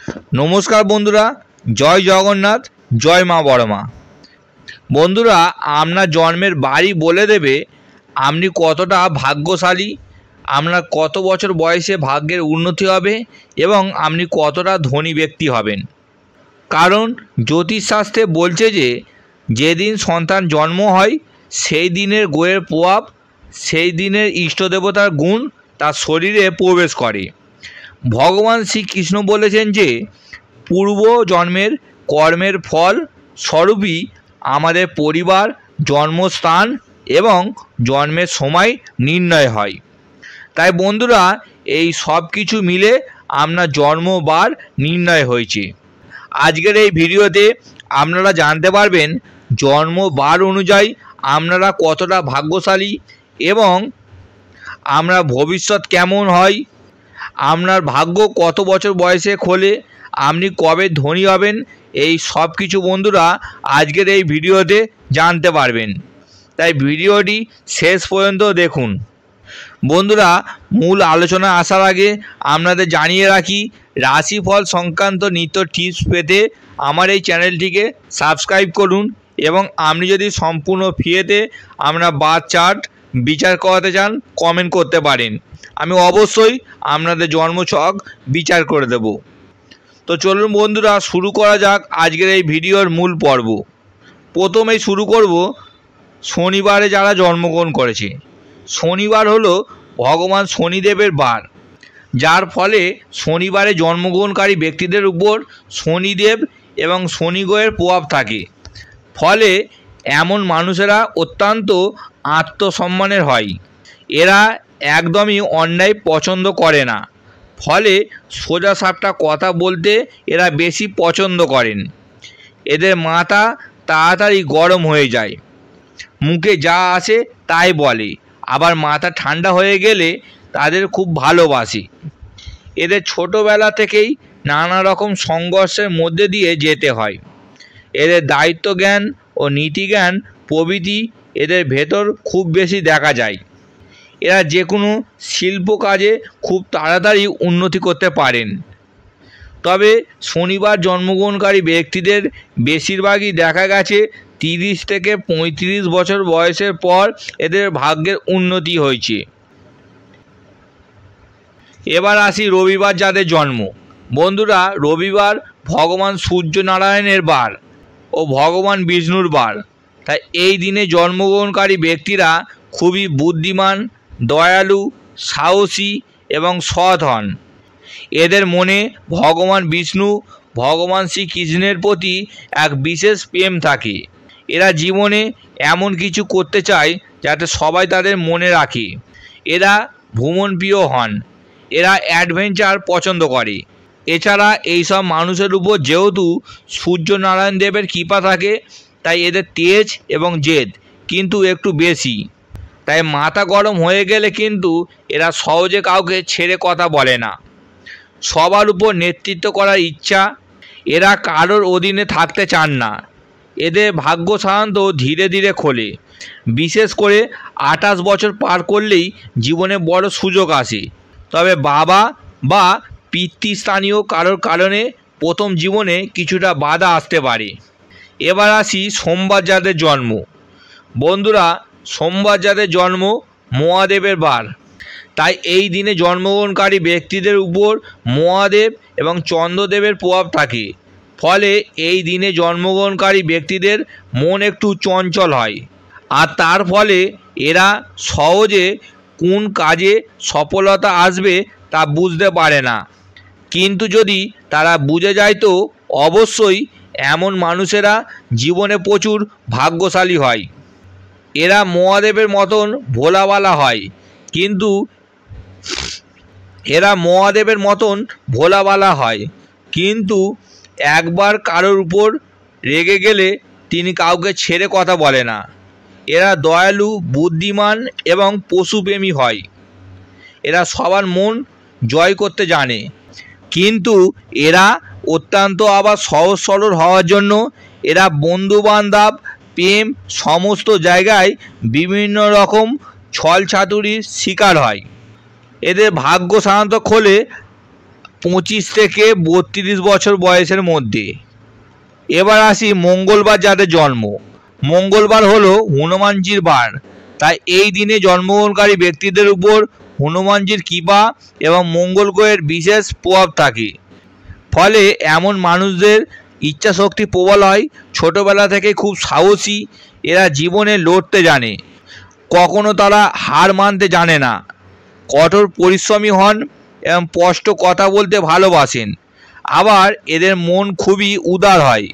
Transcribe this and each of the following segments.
नमस्कार बंधुरा जय जगन्नाथ जय मा बड़ मा। बंधुरा आपनार जन्मेर बाड़ी बोले देबे आपनि कतटा भाग्यशाली, आपनार कत बछर बयसे भाग्येर उन्नति होबे एबं आपनि कतटा धनी व्यक्ति हबेन। कारण ज्योतिषशास्त्रे बोलछे जे जेदिन सन्तान जन्म हय सेई दिनेर ग्रहेर प्रभाव सेई दिनेर इष्टदेवतार गुण तार शरीरे प्रवेश करे। भगवान श्रीकृष्ण बोलेछेन जे पूर्व जन्मेर कर्मेर फल स्वरूपई आमादेर परिवार जन्मस्थान एवं जन्मेर समय निर्णय हय। ताई बंधुरा एई सब किछु मिले आपनार जन्मबार निर्णय हयेछे। आजकेर एई भिडियोते आपनारा जानते पारबेन जन्मबार अनुयायी आपनारा कतटा भाग्यशाली एवं आपनार भविष्यत् केमन हय, आपनार भाग्य कत बछर बयसे खोले, आपनि कबे धनी हबेन, এই সব কিছু বন্ধুরা আজকের এই ভিডিওতে জানতে পারবেন। তাই ভিডিওটি শেষ পর্যন্ত দেখুন। বন্ধুরা মূল আলোচনায় আসার আগে আপনাদের জানিয়ে রাখি রাশিফল সংক্রান্ত নিত্য টিপস পেতে আমার এই চ্যানেলটিকে সাবস্ক্রাইব করুন এবং আপনি যদি সম্পূর্ণ ফ্রিতে আপনার বার্থ চার্ট বিচার করাতে চান কমেন্ট করতে পারেন, আমি অবশ্যই আপনাদের জন্মছক বিচার করে দেব। তো চলুন বন্ধুরা শুরু করা যাক আজকের এই ভিডিওর মূল পর্ব। প্রথমেই শুরু করব শনিবারে যারা জন্মগ্রহণ করেছে। শনিবার হলো ভগবান শনিদেবের বার, যার ফলে শনিবারে জন্মগ্রহণকারী ব্যক্তিদের উপর শনিদেব এবং শনি গ্রহের প্রভাব থাকে। ফলে এমন মানুষেরা অত্যন্ত আত্মসম্মানের হয়। এরা একদমই অন্যায় পছন্দ করে না, ফলে সোজা সাপটা কথা বলতে এরা বেশি পছন্দ করেন। এদের মাথা তাড়াতাড়ি গরম হয়ে যায়, মুখে যা আসে তাই বলে, আবার মাথা ঠান্ডা হয়ে গেলে তাদের খুব ভালোবাসে। এদের ছোটোবেলা থেকেই নানা রকম সংঘর্ষের মধ্যে দিয়ে যেতে হয়। এদের দায়িত্ব জ্ঞান ও নীতিজ্ঞান প্রভৃতি এদের ভেতর খুব বেশি দেখা যায়। এরা যে কোনো শিল্প কাজে খুব তাড়াতাড়ি উন্নতি করতে পারেন। তবে শনিবার জন্মগ্রহণকারী ব্যক্তিদের বেশিরভাগই দেখা গেছে 30 থেকে 35 বছর বয়সের পর এদের ভাগ্যের উন্নতি হয়েছে। এবার আসি রবিবার যাদের জন্ম। বন্ধুরা রবিবার ভগবান সূর্যনারায়ণের বার ও ভগবান বিষ্ণুর বার, তাই এই দিনে জন্মগ্রহণকারী ব্যক্তিরা খুবই বুদ্ধিমান, দয়ালু, সাহসী এবং সৎ হন। এদের মনে ভগবান বিষ্ণু ভগবান শ্রীকৃষ্ণের প্রতি এক বিশেষ প্রেম থাকে। এরা জীবনে এমন কিছু করতে চায় যাতে সবাই তাদের মনে রাখে। এরা ভ্রমণপ্রিয় হন, এরা অ্যাডভেঞ্চার পছন্দ করে। এছাড়া এইসব মানুষের উপর যেহেতু সূর্যনারায়ণ দেবের কৃপা থাকে, তাই এদের তেজ এবং জেদ কিন্তু একটু বেশি। তাই মাথা গরম হয়ে গেলে কিন্তু এরা সহজে কাউকে ছেড়ে কথা বলে না। সবার উপর নেতৃত্ব করার ইচ্ছা, এরা কারোর অধীনে থাকতে চান না। এদের ভাগ্য সাধারণত ধীরে ধীরে খোলে, বিশেষ করে 28 বছর পার করলেই জীবনে বড় সুযোগ আসে। তবে বাবা বা পিতৃস্থানীয় কারোর কারণে প্রথম জীবনে কিছুটা বাধা আসতে পারে। এবার আসি সোমবার যাদের জন্ম। বন্ধুরা সোমবার যাদের জন্ম মহাদেবের বার, তাই এই দিনে জন্মগ্রহণকারী ব্যক্তিদের উপর মহাদেব এবং চন্দ্রদেবের প্রভাব থাকে। ফলে এই দিনে জন্মগ্রহণকারী ব্যক্তিদের মন একটু চঞ্চল হয়, আর তার ফলে এরা সহজে কোন কাজে সফলতা আসবে তা বুঝতে পারে না। কিন্তু যদি তারা বুঝে যায় তো অবশ্যই এমন মানুষেরা জীবনে প্রচুর ভাগ্যশালী হয়। এরা মহাদেবের মতন ভোলাওয়ালা হয়, কিন্তু একবার কারোর উপর রেগে গেলে তিনি কাউকে ছেড়ে কথা বলে না। এরা দয়ালু, বুদ্ধিমান এবং পশুপ্রেমী হয়। এরা সবার মন জয় করতে জানে, কিন্তু এরা অত্যন্ত আবার সহজ সরল হওয়ার জন্য এরা বন্ধুবান্ধব প্রেম সমস্ত জায়গায় বিভিন্ন রকম ছল চাতুরির শিকার হয়। এদের ভাগ্য সাধারণত খোলে 25 থেকে 32 বছর বয়সের মধ্যে। এবার আসি মঙ্গলবার যাদের জন্ম। মঙ্গলবার হলো হনুমানজির বার, তাই এই দিনে জন্মগ্রহণকারী ব্যক্তিদের উপর হনুমানজির কৃপা এবং মঙ্গল গ্রহের বিশেষ প্রভাব থাকে। ফলে এমন মানুষদের ইচ্ছা শক্তি প্রবল হয়, ছোটবেলা থেকে খুব সাহসী, এরা জীবনে লড়তে জানে, কখনো তারা হার মানতে জানে না, কঠোর পরিশ্রমী হন এবং স্পষ্ট কথা বলতে ভালোবাসেন। আবার এদের মন খুবই উদার হয়।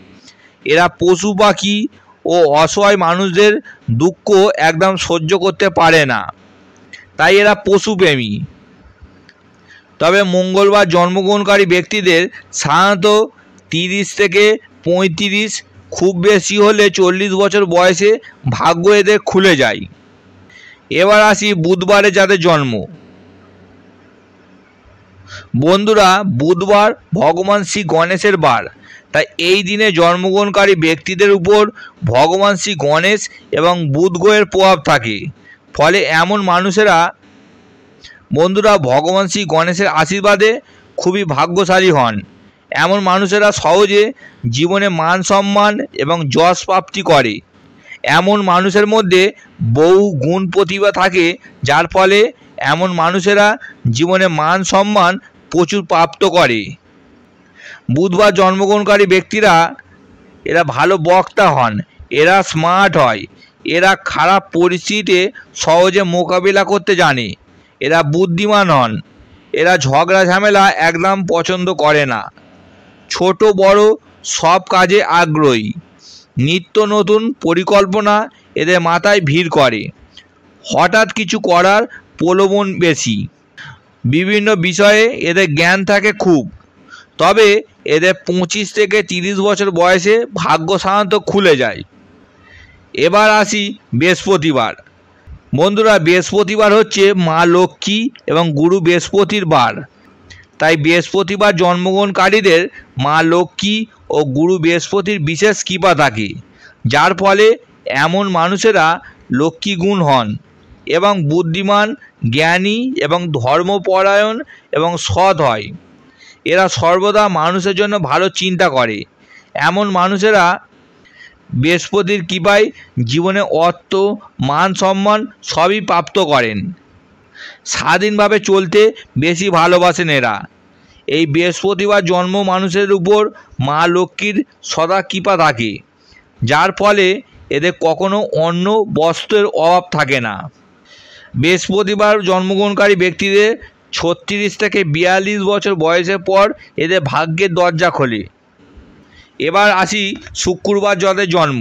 এরা পশু পাখি ও অসহায় মানুষদের দুঃখ একদম সহ্য করতে পারে না, তাই এরা পশুপ্রেমী। তবে মঙ্গলবার জন্মগ্রহণকারী ব্যক্তিদের সাধারণত 30 থেকে 35, খুব বেশি হলে 40 বছর বয়সে ভাগ্য এদের খুলে যায়। এবার আসি বুধবারে যাদের জন্ম। বন্ধুরা, বুধবার ভগবান শ্রী গণেশের বার, তাই এই দিনে জন্মগ্রহণকারী ব্যক্তিদের উপর ভগবান শ্রী গণেশ এবং বুধ গ্রহের প্রভাব থাকে। ফলে এমন মানুষেরা বন্ধুরা ভগবান শ্রী গণেশের আশীর্বাদে খুবই ভাগ্যশালী হন। এমন মানুষেরা সহজে জীবনে মান সম্মান এবং যশ প্রাপ্তি করে। এমন মানুষের মধ্যে বহু গুণ প্রতিভা থাকে, যার ফলে এমন মানুষেরা জীবনে মান সম্মান প্রচুর প্রাপ্ত করে। বুধবার জন্মগ্রহণকারী ব্যক্তিরা এরা ভালো বক্তা হন, এরা স্মার্ট হয়, এরা খারাপ পরিস্থিতিতে সহজে মোকাবিলা করতে জানে, এরা বুদ্ধিমান হন, এরা ঝগড়া ঝামেলা একদম পছন্দ করে না, ছোট বড় সব কাজে আগ্রহী, নিত্য নতুন পরিকল্পনা এদের মাথায় ভিড় করে, হঠাৎ কিছু করার প্রলোভন বেশি, বিভিন্ন বিষয়ে এদের জ্ঞান থাকে খুব। তবে এদের 25 থেকে 30 বছর বয়সে ভাগ্য সাধারণত খুলে যায়। এবার আসি বৃহস্পতিবার। বন্ধুরা, বৃহস্পতিবার হচ্ছে মা লক্ষ্মী এবং গুরু বৃহস্পতির বার, তাই বৃহস্পতিবার জন্মগ্রহণকারীদের মা লক্ষ্মী ও গুরু বৃহস্পতির বিশেষ কৃপা থাকে, যার ফলে এমন মানুষেরা লক্ষ্মী গুণ হন এবং বুদ্ধিমান, জ্ঞানী এবং ধর্মপরায়ণ এবং সৎ হয়। এরা সর্বদা মানুষের জন্য ভালো চিন্তা করে। এমন মানুষেরা বৃহস্পতির কৃপায় জীবনে অর্থ, মান সম্মান সবই প্রাপ্ত করেন। স্বাধীনভাবে চলতে বেশি ভালোবাসেন এরা। এই বৃহস্পতিবার জন্ম মানুষের উপর মা লক্ষ্মীর সদা কৃপা থাকে, যার ফলে এদের কখনো অন্ন বস্ত্রের অভাব থাকে না। বৃহস্পতিবার জন্মগ্রহণকারী ব্যক্তিদের 36 থেকে 42 বছর বয়সের পর এদের ভাগ্যের দরজা খোলে। এবার আসি শুক্রবার যাদের জন্ম।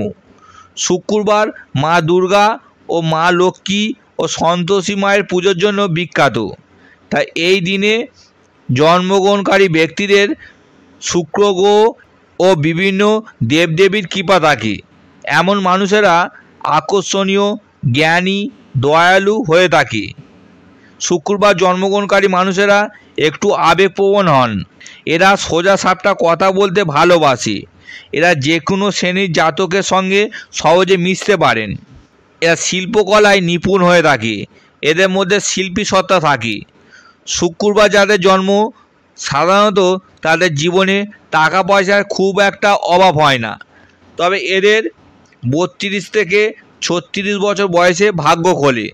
শুক্রবার মা দুর্গা ও মা লক্ষ্মী ও সন্তোষী মায়ের পুজোর জন্য বিখ্যাত, তাই এই দিনে জন্মগ্রহণকারী ব্যক্তিদের শুক্র গ্রহ ও বিভিন্ন দেবদেবীর কৃপা থাকে। এমন মানুষেরা আকর্ষণীয়, জ্ঞানী, দয়ালু হয়ে থাকে। শুক্রবার জন্মগ্রহণকারী মানুষেরা একটু আবেগপ্রবণ হন, এরা সোজা সাপটা কথা বলতে ভালোবাসে, এরা যে কোনো শ্রেণীর জাতকের সঙ্গে সহজে মিশতে পারেন, এরা শিল্পকলায় নিপুণ হয়ে থাকে, এদের মধ্যে শিল্পী সত্তা থাকে। শুক্রবার যাদের জন্ম সাধারণত তাদের জীবনে টাকা পয়সার খুব একটা অভাব হয় না, তবে এদের 32 থেকে 36 বছর বয়সে ভাগ্য খোলে।